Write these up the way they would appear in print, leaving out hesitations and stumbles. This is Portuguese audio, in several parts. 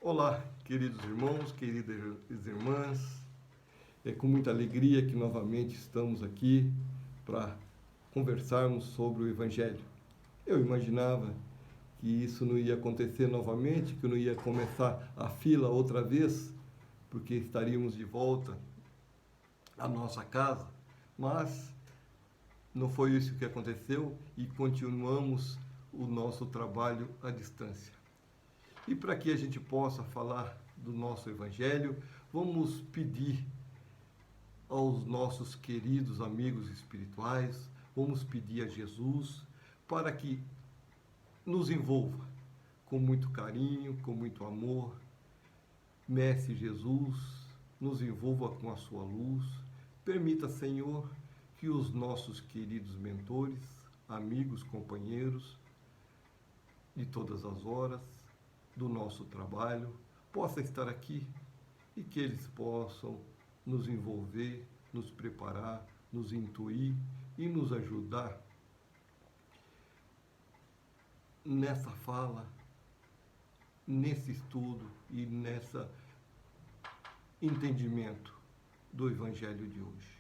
Olá, queridos irmãos, queridas irmãs. É com muita alegria que novamente estamos aqui para conversarmos sobre o Evangelho. Eu imaginava que isso não ia acontecer novamente, que eu não ia começar a fila outra vez, porque estaríamos de volta à nossa casa, mas não foi isso que aconteceu e continuamos o nosso trabalho à distância. E para que a gente possa falar do nosso Evangelho, vamos pedir aos nossos queridos amigos espirituais, vamos pedir a Jesus para que nos envolva com muito carinho, com muito amor. Mestre Jesus, nos envolva com a sua luz. Permita, Senhor, que os nossos queridos mentores, amigos, companheiros de todas as horas do nosso trabalho possam estar aqui e que eles possam nos envolver, nos preparar, nos intuir e nos ajudar nessa fala, nesse estudo e nesse entendimento do Evangelho de hoje.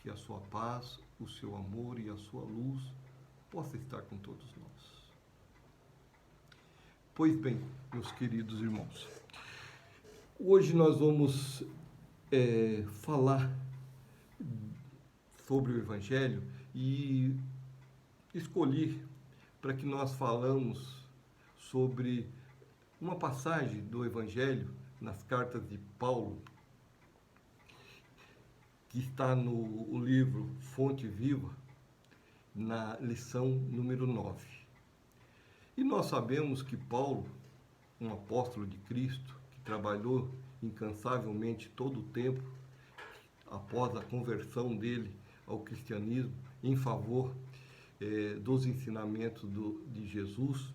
Que a sua paz, o seu amor e a sua luz possa estar com todos nós. Pois bem, meus queridos irmãos, hoje nós vamos falar sobre o Evangelho e escolhi para que nós falamos sobre uma passagem do Evangelho nas cartas de Paulo, que está no livro Fonte Viva, na lição número 9. E nós sabemos que Paulo, um apóstolo de Cristo, que trabalhou incansavelmente todo o tempo, após a conversão dele ao cristianismo, em favor dos ensinamentos de Jesus,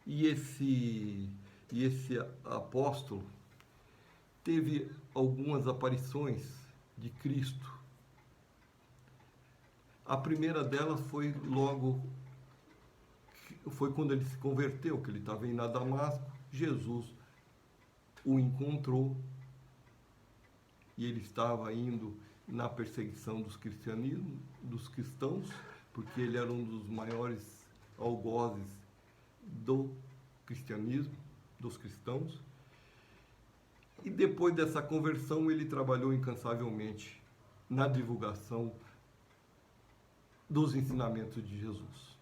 e esse apóstolo teve algumas aparições de Cristo. A primeira delas foi quando ele se converteu, que ele estava indo a Damasco. Jesus o encontrou e ele estava indo na perseguição dos cristãos, porque ele era um dos maiores algozes do cristianismo, dos cristãos. E depois dessa conversão, ele trabalhou incansavelmente na divulgação dos ensinamentos de Jesus.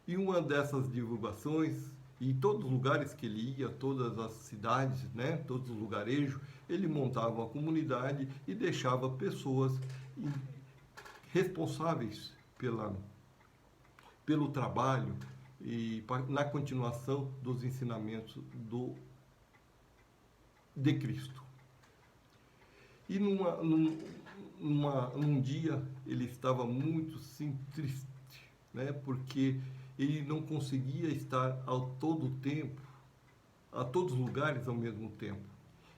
E uma dessas divulgações, em todos os lugares que ele ia, todas as cidades, né, todos os lugarejos, ele montava uma comunidade e deixava pessoas responsáveis pelo trabalho e na continuação dos ensinamentos de Cristo. E num dia ele estava muito triste, né, porque ele não conseguia estar a todo tempo, a todos os lugares ao mesmo tempo.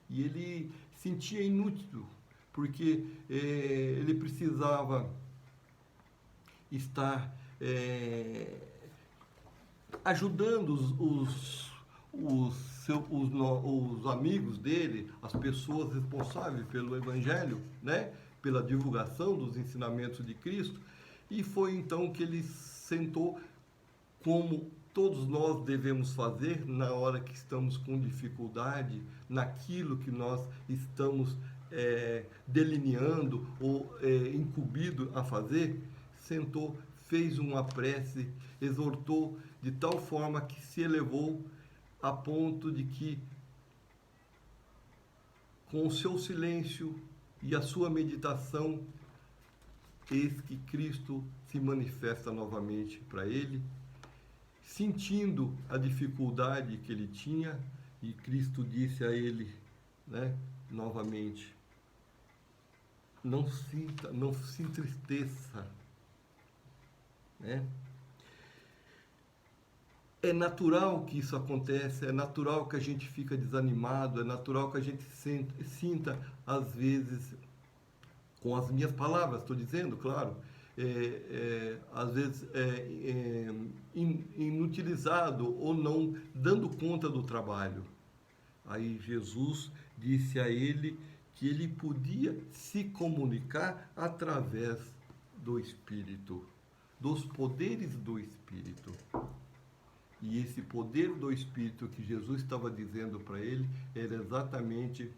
E ele sentia inútil, porque ele precisava estar ajudando os amigos dele, as pessoas responsáveis pelo Evangelho, né, pela divulgação dos ensinamentos de Cristo. E foi então que ele sentou, como todos nós devemos fazer na hora que estamos com dificuldade, naquilo que nós estamos delineando ou incumbido a fazer. Sentou, fez uma prece, exortou de tal forma que se elevou a ponto de que, com o seu silêncio e a sua meditação, eis que Cristo se manifesta novamente para ele, sentindo a dificuldade que ele tinha, e Cristo disse a ele, né, novamente: não se entristeça, né? É natural que isso aconteça, é natural que a gente fica desanimado, é natural que a gente sinta, às vezes, com as minhas palavras, estou dizendo, claro, às vezes inutilizado ou não dando conta do trabalho. Aí Jesus disse a ele que ele podia se comunicar através do Espírito, dos poderes do Espírito. E esse poder do Espírito que Jesus estava dizendo para ele era exatamente,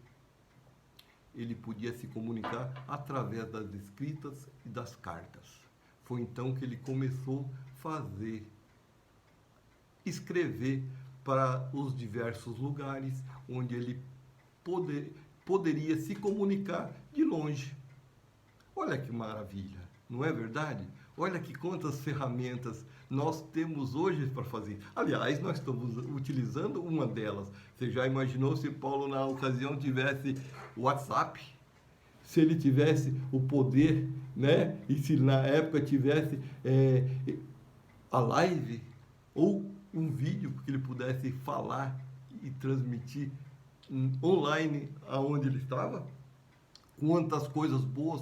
ele podia se comunicar através das escritas e das cartas. Foi então que ele começou a fazer, escrever para os diversos lugares onde ele poderia se comunicar de longe. Olha que maravilha, não é verdade? Olha que quantas ferramentas nós temos hoje para fazer. Aliás, nós estamos utilizando uma delas. Você já imaginou se Paulo, na ocasião, tivesse o WhatsApp? Se ele tivesse o poder, né? E se na época tivesse a live ou um vídeo que ele pudesse falar e transmitir online aonde ele estava? Quantas coisas boas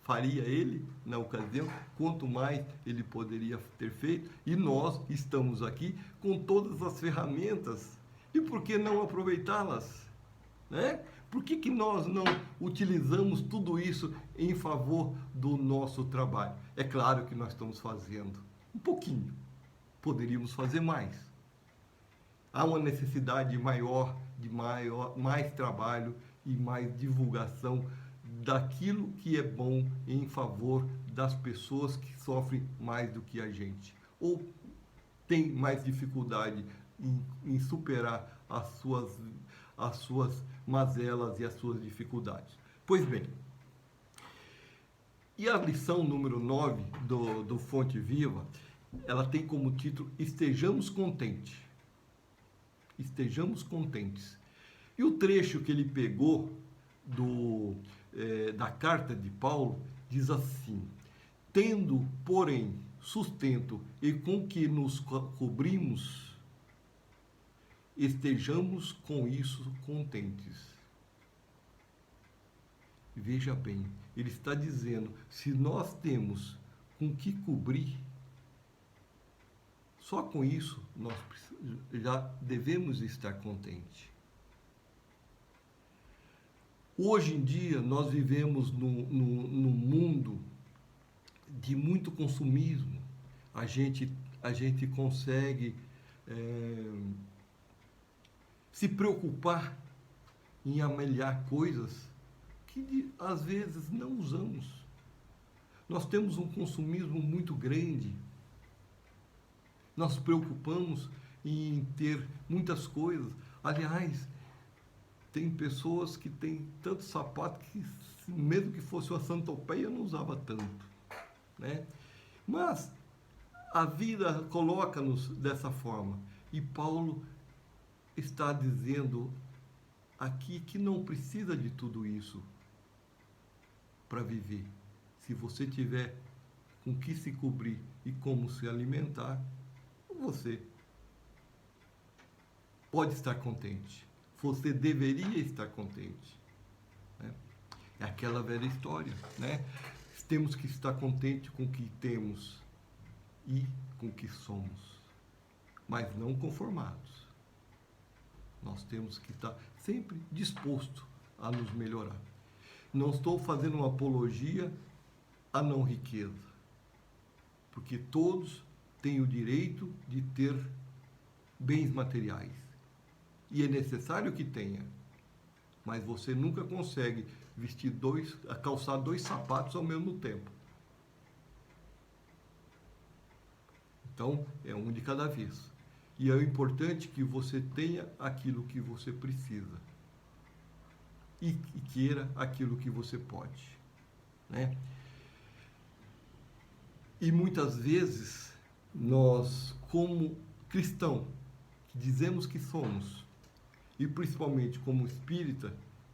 faria ele na ocasião, quanto mais ele poderia ter feito, e nós estamos aqui com todas as ferramentas, e por que não aproveitá-las? Né? Por que nós não utilizamos tudo isso em favor do nosso trabalho? É claro que nós estamos fazendo um pouquinho, poderíamos fazer mais. Há uma necessidade maior, mais trabalho e mais divulgação daquilo que é bom em favor das pessoas que sofrem mais do que a gente, ou tem mais dificuldade em superar as suas mazelas e as suas dificuldades. Pois bem, e a lição número 9 do Fonte Viva, ela tem como título Estejamos Contentes. Estejamos contentes. E o trecho que ele pegou da carta de Paulo diz assim: tendo, porém, sustento e com que nos cobrimos, estejamos com isso contentes. Veja bem, ele está dizendo, se nós temos com que cobrir, só com isso nós já devemos estar contentes. Hoje em dia, nós vivemos num mundo de muito consumismo. A gente consegue se preocupar em amelhar coisas que às vezes não usamos. Nós temos um consumismo muito grande. Nós nos preocupamos em ter muitas coisas. Aliás, tem pessoas que têm tanto sapato que, mesmo que fosse uma santopeia, não usava tanto, né? Mas a vida coloca-nos dessa forma. E Paulo está dizendo aqui que não precisa de tudo isso para viver. Se você tiver com que se cobrir e como se alimentar, você pode estar contente. Você deveria estar contente. Né? É aquela velha história, né? Temos que estar contente com o que temos e com o que somos, mas não conformados. Nós temos que estar sempre disposto a nos melhorar. Não estou fazendo uma apologia à não riqueza, porque todos têm o direito de ter bens materiais. E é necessário que tenha, mas você nunca consegue calçar 2 sapatos ao mesmo tempo. Então, é um de cada vez. E é importante que você tenha aquilo que você precisa e queira aquilo que você pode, né? E muitas vezes, nós, como cristão, que dizemos que somos, e principalmente como espírita,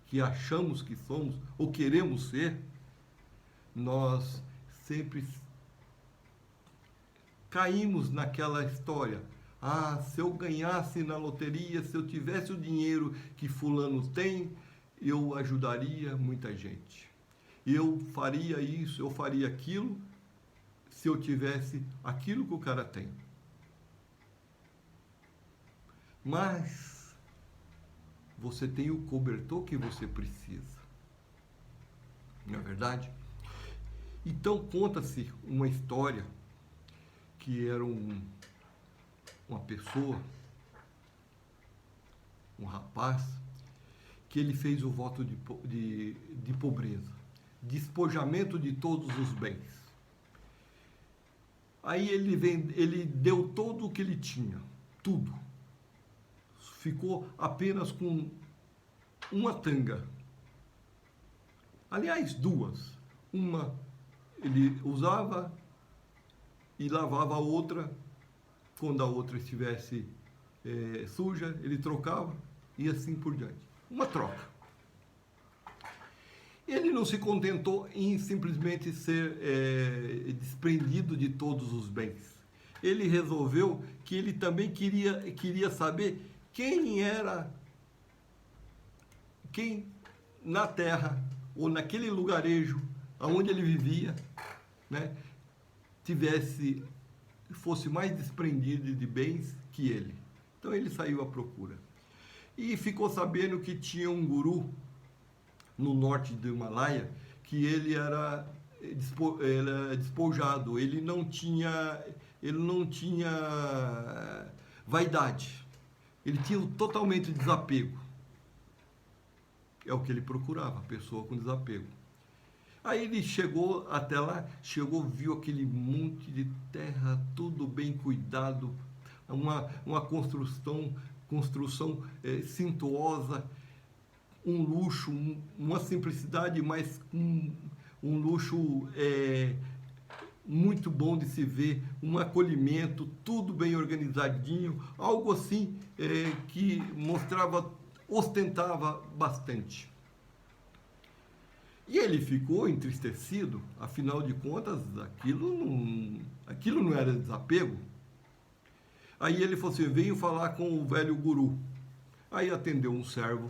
que achamos que somos ou queremos ser, nós sempre caímos naquela história. Ah, se eu ganhasse na loteria, se eu tivesse o dinheiro que fulano tem, eu ajudaria muita gente. Eu faria isso, eu faria aquilo, se eu tivesse aquilo que o cara tem. Mas você tem o cobertor que você precisa. Não é verdade? Então, conta-se uma história que era uma pessoa, um rapaz, que ele fez o voto de pobreza, despojamento de todos os bens. Aí ele deu todo o que ele tinha, tudo. Ficou apenas com uma tanga. Aliás, duas. Uma ele usava e lavava a outra. Quando a outra estivesse suja, ele trocava e assim por diante. Uma troca. Ele não se contentou em simplesmente ser desprendido de todos os bens. Ele resolveu que ele também queria saber quem na terra ou naquele lugarejo onde ele vivia, né, fosse mais desprendido de bens que ele. Então ele saiu à procura. E ficou sabendo que tinha um guru no norte do Himalaia, que ele era despojado, ele não tinha vaidade, ele tinha totalmente desapego. É o que ele procurava, a pessoa com desapego. Aí ele chegou até lá, viu aquele monte de terra, tudo bem cuidado, uma construção suntuosa, um luxo, uma simplicidade, mas um luxo muito bom de se ver, um acolhimento, tudo bem organizadinho, algo assim que ostentava bastante. E ele ficou entristecido, afinal de contas, aquilo não era desapego. Aí ele falou assim, venho falar com o velho guru. Aí atendeu um servo.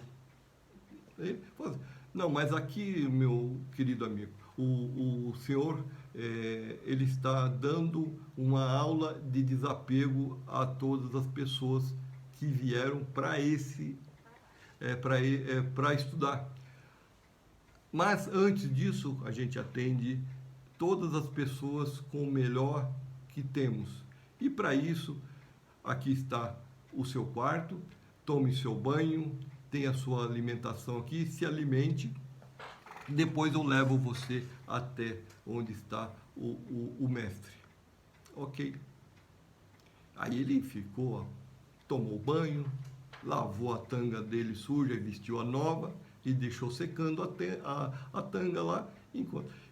Ele falou assim, não, mas aqui, meu querido amigo, o senhor, ele está dando uma aula de desapego a todas as pessoas que vieram para estudar. Mas antes disso, a gente atende todas as pessoas com o melhor que temos. E para isso, aqui está o seu quarto, tome seu banho, tenha sua alimentação aqui, se alimente. Depois eu levo você até onde está o mestre. Ok. Aí ele ficou, tomou banho, lavou a tanga dele suja, vestiu a nova e deixou secando a tanga lá,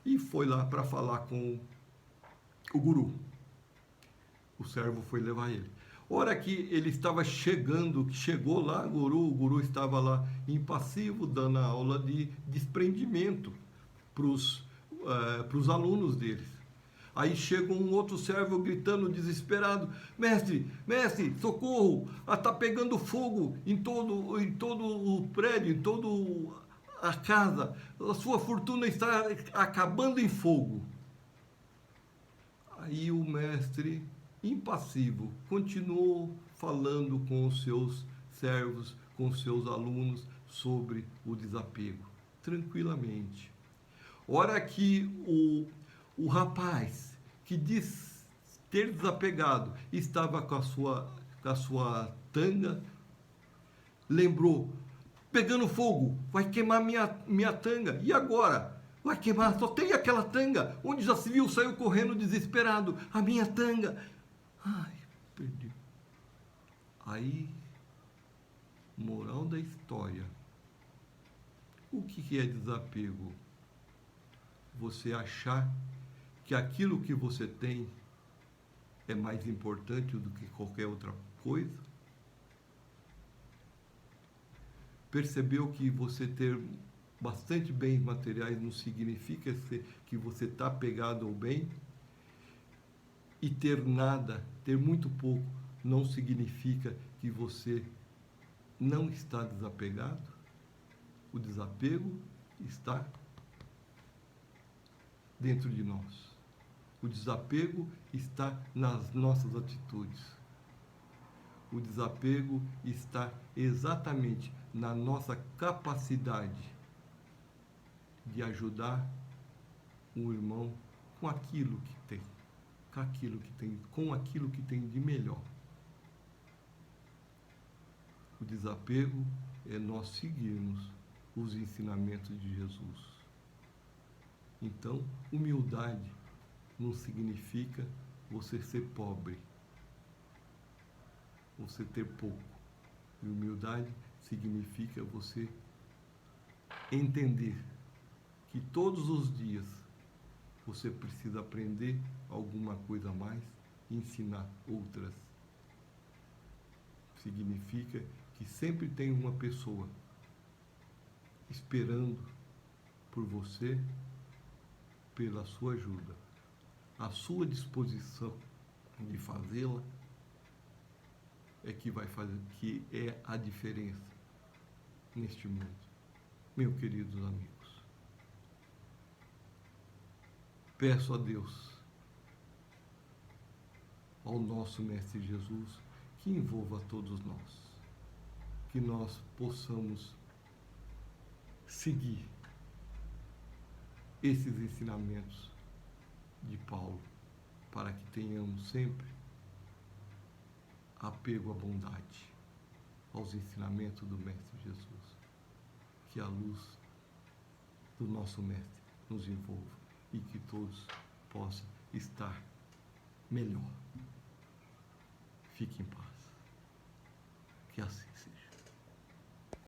e foi lá para falar com o guru. O servo foi levar ele. Hora que ele estava chegou lá, o guru estava lá impassivo, dando a aula de desprendimento para os alunos deles. Aí chega um outro servo gritando desesperado, mestre, socorro, está pegando fogo em todo o prédio, em toda a casa, a sua fortuna está acabando em fogo. Aí o mestre, impassivo, continuou falando com os seus servos, com os seus alunos sobre o desapego, tranquilamente. Hora que o rapaz que diz ter desapegado estava com a sua tanga, lembrou, pegando fogo, vai queimar minha tanga, e agora? Vai queimar, só tem aquela tanga, onde já se viu, saiu correndo desesperado, a minha tanga, ai, perdi. Aí, moral da história, o que é desapego? Você achar que aquilo que você tem é mais importante do que qualquer outra coisa? Percebeu que você ter bastante bens materiais não significa que você está apegado ao bem? E ter nada, ter muito pouco, não significa que você não está desapegado? O desapego está dentro de nós. O desapego está nas nossas atitudes. O desapego está exatamente na nossa capacidade de ajudar o irmão com aquilo que tem, com aquilo que tem de melhor. O desapego é nós seguirmos os ensinamentos de Jesus. Então, humildade não significa você ser pobre, você ter pouco. E humildade significa você entender que todos os dias você precisa aprender alguma coisa a mais e ensinar outras. Significa que sempre tem uma pessoa esperando por você, pela sua ajuda. A sua disposição de fazê-la é que vai fazer, que é a diferença neste mundo. Meus queridos amigos, peço a Deus, ao nosso Mestre Jesus, que envolva todos nós, que nós possamos seguir esses ensinamentos de Paulo, para que tenhamos sempre apego à bondade, aos ensinamentos do Mestre Jesus. Que a luz do nosso Mestre nos envolva e que todos possam estar melhor. Fique em paz. Que assim seja.